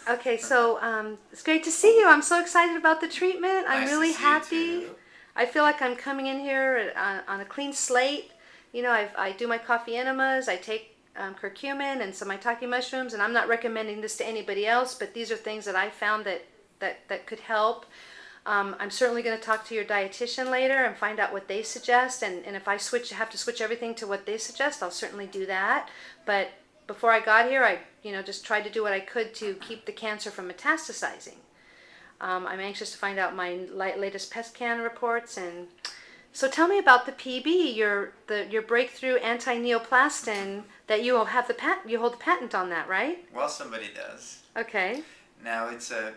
Okay, so it's great to see you. I'm so excited about the treatment. I'm Nice to really see you happy. too. I feel like I'm coming in here on a clean slate. You know, I do my coffee enemas. I take curcumin and some maitake mushrooms, and I'm not recommending this to anybody else, but these are things that I found that could help. I'm certainly going to talk to your dietitian later and find out what they suggest, and if I have to switch everything to what they suggest, I'll certainly do that. But before I got here, I just tried to do what I could to keep the cancer from metastasizing. I'm anxious to find out my latest PET scan reports, and so tell me about the PB, your breakthrough antineoplaston that you have the patent. You hold the patent on that, right? Well, somebody does. Okay. Now, it's a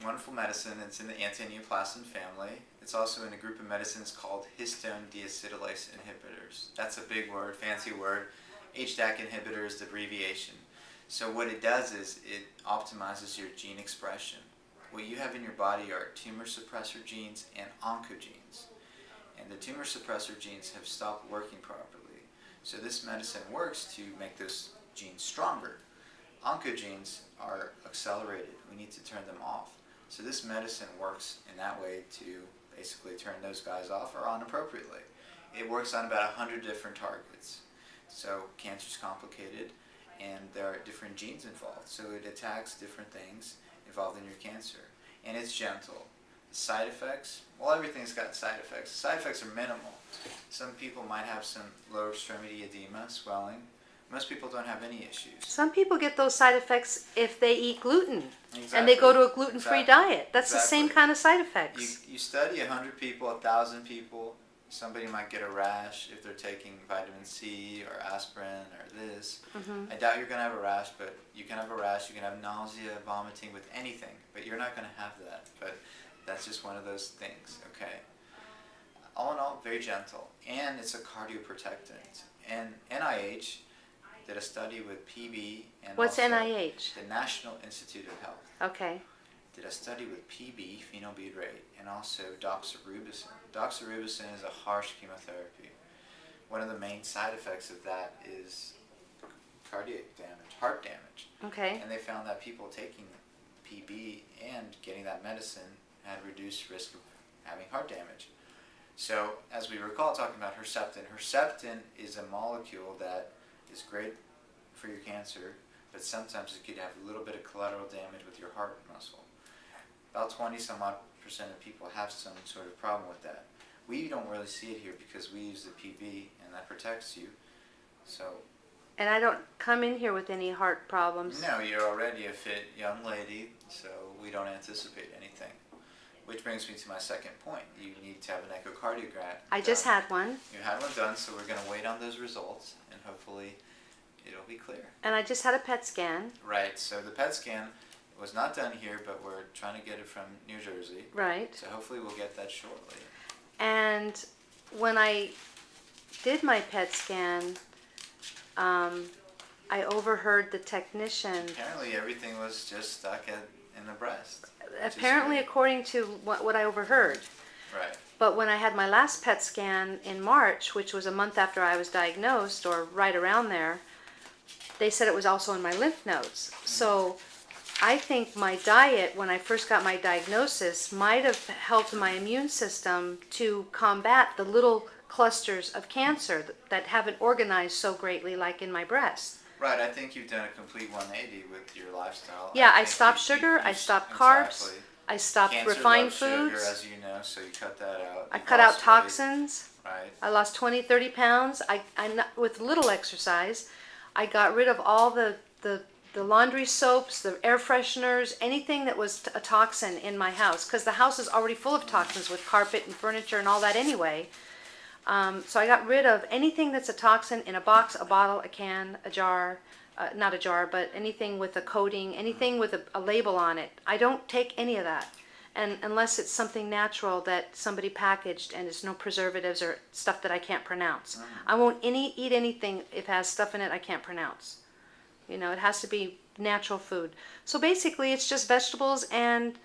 wonderful medicine. It's in the Antineoplastons family. It's also in a group of medicines called histone deacetylase inhibitors. That's a big word, fancy word. HDAC inhibitor is the abbreviation. So what it does is it optimizes your gene expression. What you have in your body are tumor suppressor genes and oncogenes. And the tumor suppressor genes have stopped working properly. So this medicine works to make those genes stronger. Oncogenes are accelerated. We need to turn them off. So this medicine works in that way to basically turn those guys off or on appropriately. It works on about 100 different targets. So cancer's complicated and there are different genes involved. So it attacks different things involved in your cancer. And it's gentle. The side effects, well, everything's got side effects. The side effects are minimal. Some people might have some lower extremity edema, swelling. Most people don't have any issues. Some people get those side effects if they eat gluten. Exactly. And they go to a gluten-free diet. That's the same kind of side effects. You study 100 people, 1,000 people. Somebody might get a rash if they're taking vitamin C or aspirin or this. I doubt you're going to have a rash, but you can have a rash. You can have nausea, vomiting with anything, but you're not going to have that. But that's just one of those things, okay? All in all, very gentle. And it's a cardioprotectant. And NIH did a study with PB and What's also NIH? the National Institute of Health. Okay. Did a study with PB, phenylbutyrate, and also doxorubicin. Doxorubicin is a harsh chemotherapy. One of the main side effects of that is cardiac damage, heart damage. Okay. And they found that people taking PB and getting that medicine had reduced risk of having heart damage. So, as we recall talking about Herceptin, Herceptin is a molecule that is great for your cancer, but sometimes it could have a little bit of collateral damage with your heart muscle. About 20-some-odd% of people have some sort of problem with that. We don't really see it here because we use the PB and that protects you. So. And I don't come in here with any heart problems. No, you're already a fit young lady, so we don't anticipate anything. Which brings me to my second point. You need to have an echocardiogram. I just had one. You had one done, so we're going to wait on those results, and hopefully it'll be clear. And I just had a PET scan. Right, so the PET scan was not done here, but we're trying to get it from New Jersey. Right. So hopefully we'll get that shortly. And when I did my PET scan, I overheard the technician. Apparently everything was just stuck in the breast. Apparently, according to what I overheard. Right. But when I had my last PET scan in March, which was a month after I was diagnosed, or right around there, they said it was also in my lymph nodes. So I think my diet, when I first got my diagnosis, might have helped my immune system to combat the little clusters of cancer that haven't organized so greatly like in my breast. Right, I think you've done a complete 180 with your lifestyle. Yeah, I stopped sugar, I stopped carbs, I stopped refined foods. Cancer loves sugar, as you know, so you cut that out. I cut out toxins. Right. I lost 20, 30 pounds. With little exercise, I got rid of all the laundry soaps, the air fresheners, anything that was a toxin in my house, because the house is already full of toxins with carpet and furniture and all that anyway. So I got rid of anything that's a toxin in a box, a bottle, a can, a jar, not a jar, but anything with a coating, anything with a label on it. I don't take any of that, and unless it's something natural that somebody packaged and there's no preservatives or stuff that I can't pronounce. I won't eat anything if it has stuff in it I can't pronounce. You know, it has to be natural food. So basically it's just vegetables and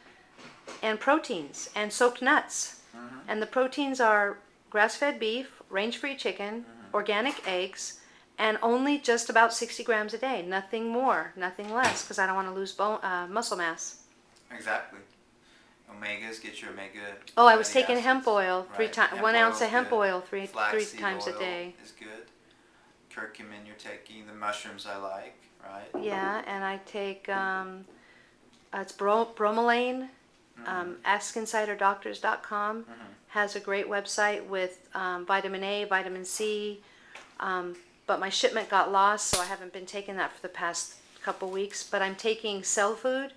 proteins and soaked nuts. And the proteins are grass-fed beef, range-free chicken, organic eggs, and only just about 60 grams a day. Nothing more, nothing less, because I don't want to lose muscle mass. Exactly. Omegas, get your omega. Oh, I was fatty taking hemp acids. oil Right. 1 ounce of hemp good. oil three Flaxseed times oil a day. is good. Curcumin you're taking. The mushrooms I like, right? Yeah, and I take it's bromelain. AskInsiderDoctors.com has a great website with vitamin A, vitamin C. But my shipment got lost, so I haven't been taking that for the past couple weeks. But I'm taking Cell Food.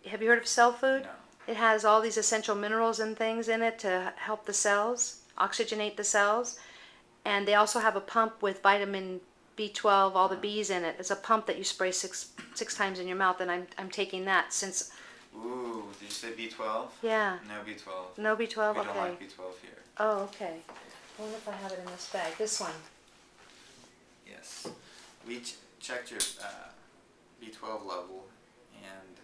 Have you heard of Cell Food? No. It has all these essential minerals and things in it to help the cells, oxygenate the cells. And they also have a pump with vitamin B12, all the B's in it. It's a pump that you spray six times in your mouth, and I'm taking that since. Ooh, did you say B12? Yeah. No B12. No B12. We Okay. don't like B12 here. Oh, okay. I wonder if I have it in this bag. This one. Yes. We checked your B12 level, and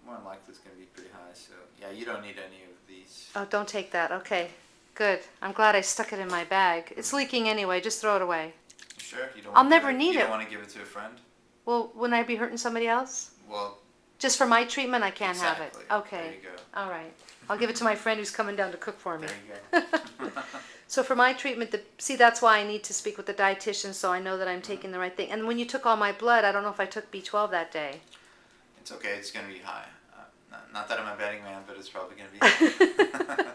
more than likely it's going to be pretty high. So yeah, you don't need any of these. Oh, don't take that. Okay. Good. I'm glad I stuck it in my bag. It's leaking anyway. Just throw it away. Sure. You don't. I'll want to never need You it. don't want to give it to a friend? Well, wouldn't I be hurting somebody else? Well. Just for my treatment, I can't Exactly. have it. Okay. There you go. All right. I'll give it to my friend who's coming down to cook for me. There you go. So for my treatment, see, that's why I need to speak with the dietitian so I know that I'm taking the right thing. And when you took all my blood, I don't know if I took B12 that day. It's okay. It's going to be high. Not that I'm a betting man, but it's probably going to be high.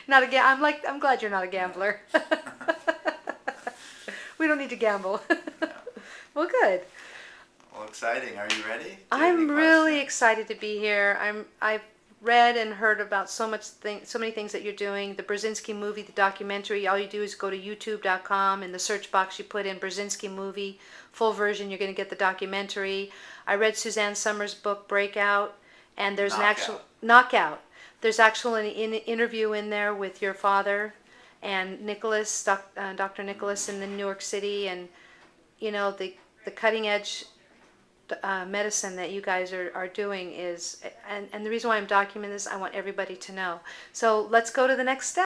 Not a I'm glad you're not a gambler. We don't need to gamble. No. Well, good. Well, exciting. Are you ready? Do you have I'm any really questions? excited to be here. I've read and heard about so many things that you're doing. The Burzynski movie, the documentary. All you do is go to YouTube.com. In the search box, you put in Burzynski movie, full version. You're going to get the documentary. I read Suzanne Summers' book Breakout, and there's an actual Knockout. There's actually an interview in there with your father and Nicholas, Dr. Nicholas in New York City, and you know the cutting edge medicine that you guys are doing is, and the reason why I'm documenting this, I want everybody to know. So let's go to the next step.